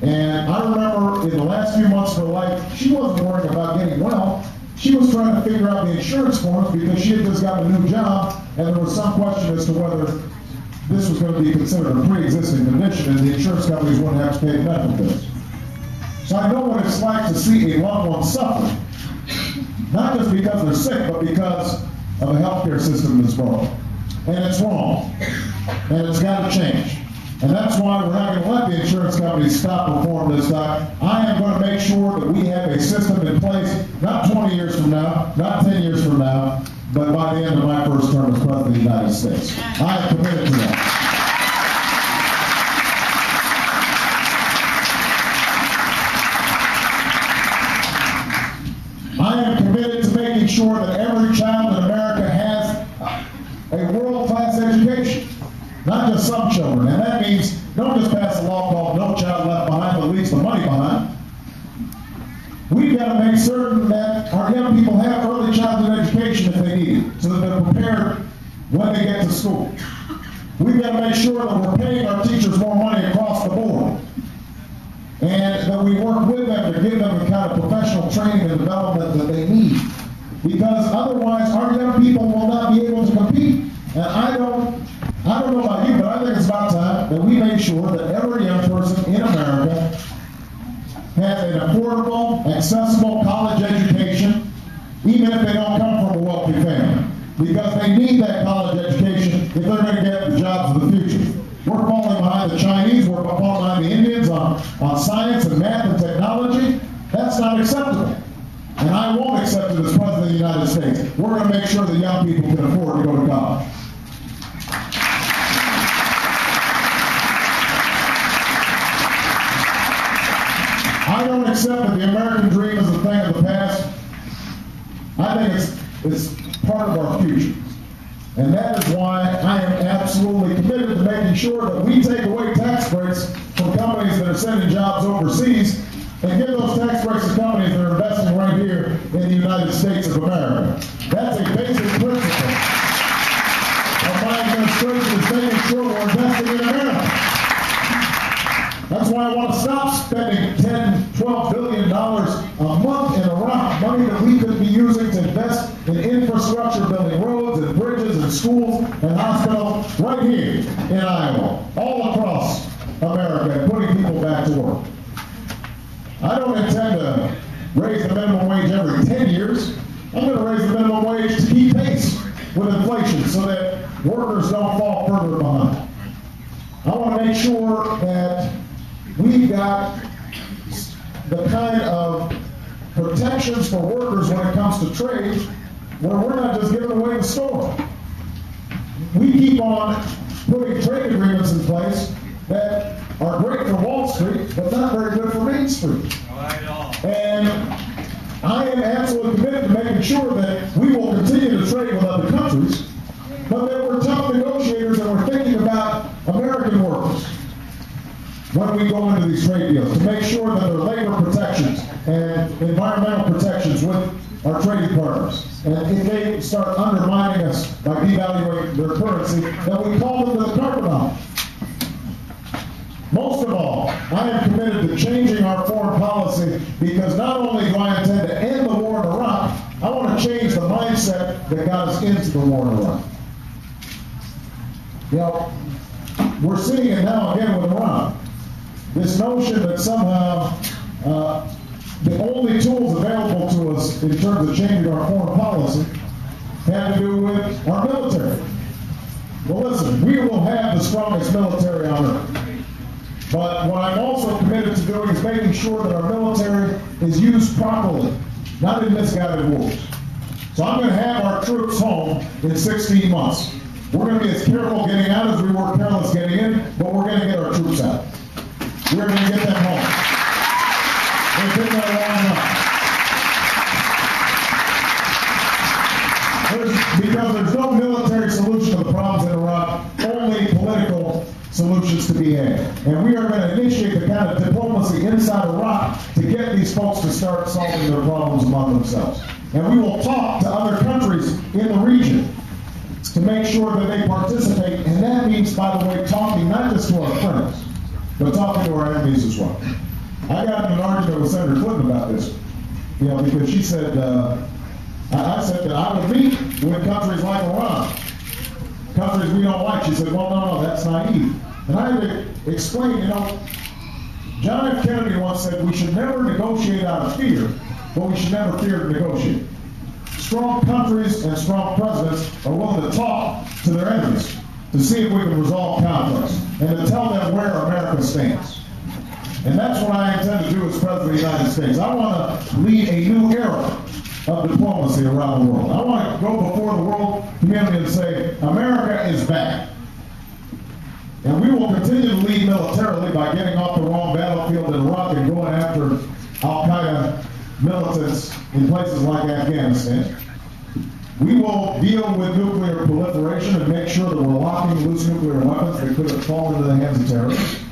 And I remember in the last few months of her life, she wasn't worrying about getting well. She was trying to figure out the insurance forms because she had just gotten a new job, and there was some question as to whether this was going to be considered a pre-existing condition, and the insurance companies wouldn't have to pay the medical bills. So I know what it's like to see a loved one suffer, not just because they're sick, but because of a healthcare system that's broken. And it's wrong, and it's got to change. And that's why we're not going to let the insurance companies stop reform this time. I am going to make sure that we have a system in place, not 20 years from now, not 10 years from now, but by the end of my first term as President of the United States. I am committed to that. I am committed to making sure that every child in America has a world-class education. Not just some children, and that means don't just pass a law called No Child Left Behind, but leaves the money behind. We've got to make certain that our young people have early childhood education if they need it, so that they're prepared when they get to school. We've got to make sure that we're paying our teachers more money across the board, and that we work with them to give them the kind of professional training and development that they need. Because otherwise, our young people will not be able to compete. And I don't know about you, but I think it's about time that we make sure that every young person in America has an affordable, accessible college education, even if they don't come from a wealthy family. Because they need that college education if they're going to get the jobs of the future. We're falling behind the Chinese, we're falling behind the Indians on science and math and technology. That's not acceptable. And I won't accept it as President of the United States. We're going to make sure that young people can afford to go to college. I don't accept that the American dream is a thing of the past. I think it's part of our future. And that is why I am absolutely committed to making sure that we take away tax breaks from companies that are sending jobs overseas and give those tax breaks to companies that are investing right here in the United States of America. That's a basic principle of my administration, is making sure we're investing in America. That's why I want to stop spending $10, $12 billion a month in Iraq, money that we could be using to invest in infrastructure, building roads and bridges and schools and hospitals right here in Iowa, all across America, and putting people back to work. I don't intend to raise the minimum wage every 10 years. I'm going to raise the minimum wage to keep pace with inflation so that workers don't fall further behind. I want to make sure that we've got the kind of protections for workers when it comes to trade where we're not just giving away the store. We keep on putting trade agreements in place that are great for Wall Street, but not very good for Main Street. And I am absolutely committed to making sure that we will continue to trade with other countries, but that we're tough negotiators and we're thinking about American workers when we go into these trade deals, to make sure that there are labor protections and environmental protections with our trading partners. And if they start undermining us by devaluing their currency, then we call them to the carpet on. Most of all, I am committed to changing our foreign policy because not only do I intend to end the war in Iraq, I want to change the mindset that got us into the war in Iraq. You know, we're seeing it now again with Iran. This notion that somehow the only tools available to us in terms of changing our foreign policy have to do with our military. Well, listen, we will have the strongest military on earth. But what I'm also committed to doing is making sure that our military is used properly, not in misguided wars. So I'm going to have our troops home in 16 months. We're going to be as careful getting out as we were careless getting in, but we're going to get our troops out. We're going to get them home. It's been there long enough. Because there's no military solution to the problems in Iraq, only political solutions to be had. And we are going to initiate the kind of diplomacy inside Iraq to get these folks to start solving their problems among themselves. And we will talk to other countries in the region to make sure that they participate. And that means, by the way, talking not just to our friends, but talking to our enemies as well. I got in an argument with Senator Clinton about this, because she said, I said that I would meet with countries like Iran, countries we don't like. She said, well, no, that's naive. And I had to explain, John F. Kennedy once said we should never negotiate out of fear, but we should never fear to negotiate. Strong countries and strong presidents are willing to talk to their enemies to see if we can resolve conflicts and to tell them where America stands. And that's what I intend to do as President of the United States. I want to lead a new era of diplomacy around the world. I want to go before the world community and say, America is back. And we will continue to lead militarily by getting off the wrong battlefield in Iraq and going after al-Qaeda militants in places like Afghanistan. We will deal with nuclear proliferation and make sure that we're locking loose nuclear weapons that could have fallen into the hands of terrorists.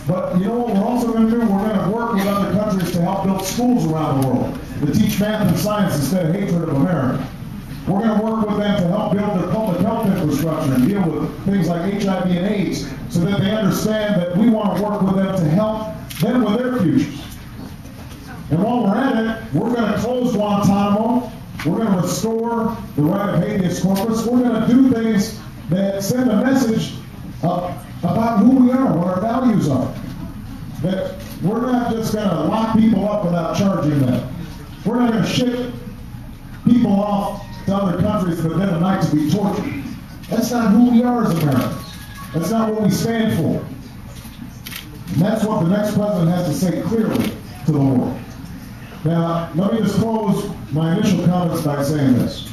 But you know what we're also going to do? We're going to work with other countries to help build schools around the world, to teach math and science instead of hatred of America. We're going to work with them to help build their public health infrastructure and deal with things like HIV and AIDS so that they understand that we want to work with them to help them with their futures. And while we're at it, we're going to close Guantanamo. We're going to restore the right of habeas corpus. We're going to do things that send a message about who we are, what our values are. That we're not just going to lock people up without charging them. We're not going to ship people off to other countries for then a night to be tortured. That's not who we are as Americans. That's not what we stand for. And that's what the next president has to say clearly to the world. Now, let me just close my initial comments by saying this.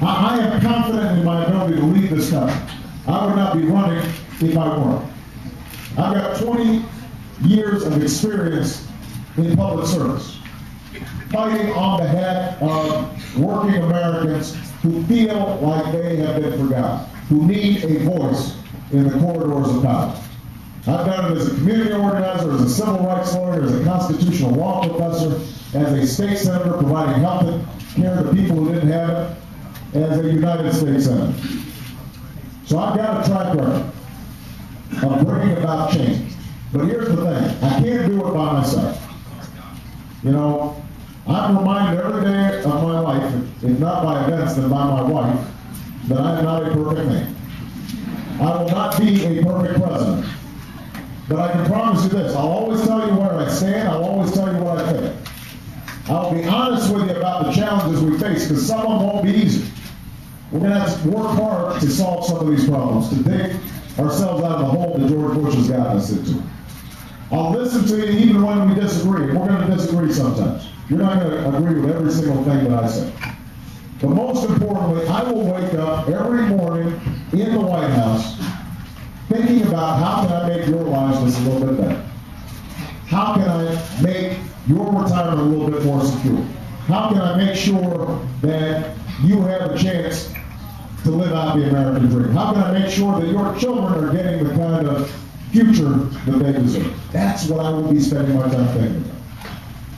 I am confident in my ability to lead this country. I would not be running if I weren't. I've got 20 years of experience in public service, fighting on behalf of working Americans who feel like they have been forgotten, who need a voice in the corridors of power. I've done it as a community organizer, as a civil rights lawyer, as a constitutional law professor, as a state senator providing health care to people who didn't have it, as a United States senator. So I've got a track record of bringing about change. But here's the thing, I can't do it by myself. I'm reminded every day of my life, if not by events, then by my wife, that I am not a perfect man. I will not be a perfect president. But I can promise you this, I'll always tell you where I stand, I'll always tell you what I think. I'll be honest with you about the challenges we face, because some of them won't be easy. We're going to have to work hard to solve some of these problems, to dig ourselves out of the hole that George Bush has gotten us into. I'll listen to you even when we disagree. We're going to disagree sometimes. You're not going to agree with every single thing that I say. But most importantly, I will wake up every morning in the White House thinking about how can I make your lives just a little bit better? How can I make your retirement a little bit more secure? How can I make sure that you have a chance to live out the American dream? How can I make sure that your children are getting the kind of future that they deserve? That's what I will be spending my time thinking about.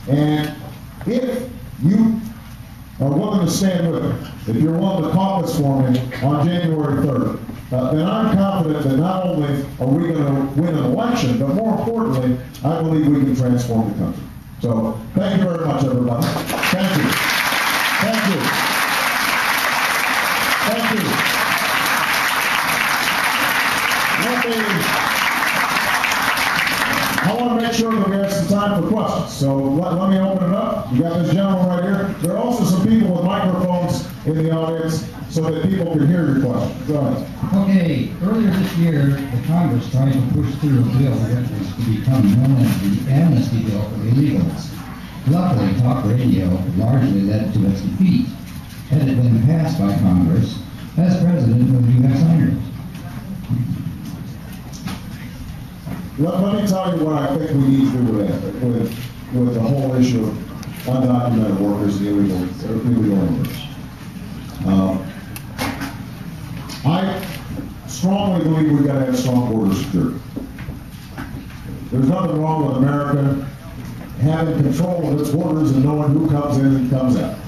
And if you are willing to stand with me, if you're willing to caucus for me on January 3rd, then I'm confident that not only are we going to win an election, but more importantly, I believe we can transform the country. So thank you very much, everybody. Thank you. Thank you. Thank you. I want to make sure that we have some time for questions. So let me open it up. You got this gentleman right here. There are also some people with microphones in the audience so that people can hear your question. Go ahead. Okay, earlier this year, the Congress tried to push through a bill that was to become known as the amnesty bill for illegals. Luckily, talk radio largely led to its defeat. Had it been passed by Congress, as president, would you have signed it? Let me tell you what I think we need to do with that, with the whole issue of undocumented workers and illegal immigrants. I strongly believe we've got to have strong border security. There's nothing wrong with America having control of its borders and knowing who comes in and comes out.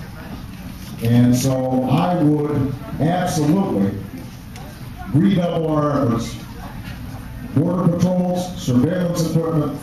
And so I would absolutely redouble our efforts. Border patrols, surveillance equipment,